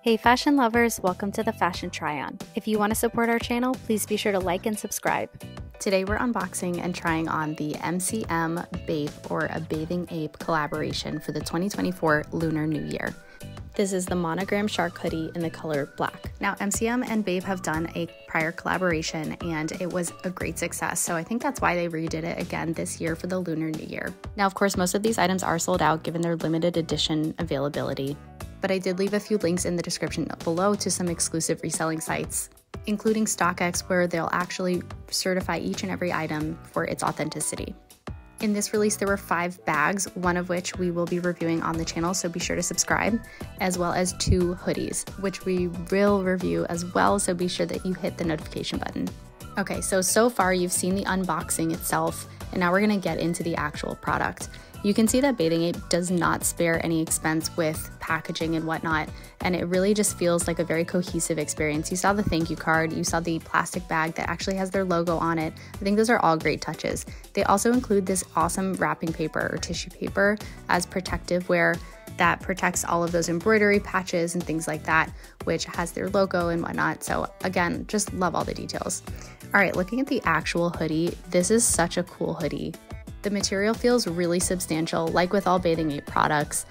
Hey fashion lovers, welcome to the Fashion Try-On. If you want to support our channel, please be sure to like and subscribe. Today we're unboxing and trying on the MCM BAPE or a Bathing Ape collaboration for the 2024 Lunar New Year. This is the monogram shark hoodie in the color black. Now MCM and BAPE have done a prior collaboration and it was a great success, so I think that's why they redid it again this year for the Lunar New Year. Now of course most of these items are sold out given their limited edition availability, but I did leave a few links in the description below to some exclusive reselling sites, including StockX, where they'll actually certify each and every item for its authenticity. In this release, there were 5 bags, one of which we will be reviewing on the channel, so be sure to subscribe, as well as 2 hoodies, which we will review as well, so be sure that you hit the notification button. Okay, so far you've seen the unboxing itself, and now we're gonna get into the actual product. You can see that Bathing Ape does not spare any expense with packaging and whatnot, and it really just feels like a very cohesive experience. You saw the thank you card, you saw the plastic bag that actually has their logo on it. I think those are all great touches. They also include this awesome wrapping paper or tissue paper as protective wear that protects all of those embroidery patches and things like that, which has their logo and whatnot. So again, just love all the details. All right, looking at the actual hoodie, this is such a cool hoodie. The material feels really substantial, like with all Bathing Ape products.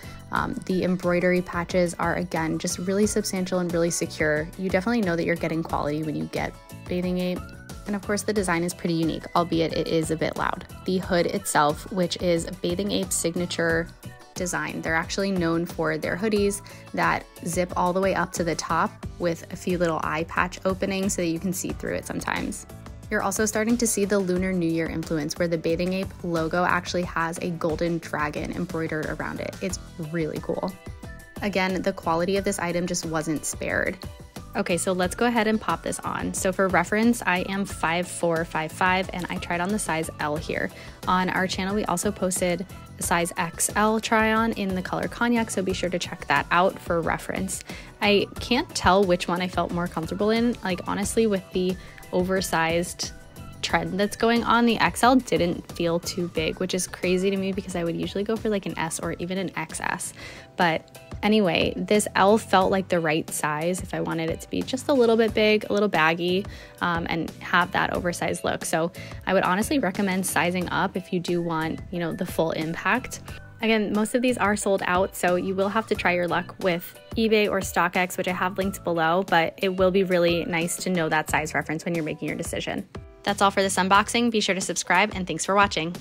The embroidery patches are, again, just really substantial and really secure. You definitely know that you're getting quality when you get Bathing Ape. And of course, the design is pretty unique, albeit it is a bit loud. The hood itself, which is Bathing Ape's signature design. They're actually known for their hoodies that zip all the way up to the top with a few little eye patch openings so that you can see through it sometimes. You're also starting to see the Lunar New Year influence where the Bathing Ape logo actually has a golden dragon embroidered around it. It's really cool. Again, the quality of this item just wasn't spared. Okay, so let's go ahead and pop this on. So for reference, I am 5'4", 5'5", and I tried on the size L here. On our channel, we also posted a size XL try-on in the color cognac, so be sure to check that out for reference. I can't tell which one I felt more comfortable in. Like honestly, with the oversized trend that's going on, the XL didn't feel too big, which is crazy to me because I would usually go for like an S or even an XS. But anyway, this L felt like the right size if I wanted it to be just a little bit big, a little baggy, and have that oversized look. So I would honestly recommend sizing up if you do want, you know, the full impact. Again, most of these are sold out, so you will have to try your luck with eBay or StockX, which I have linked below, but it will be really nice to know that size reference when you're making your decision. That's all for this unboxing. Be sure to subscribe, and thanks for watching.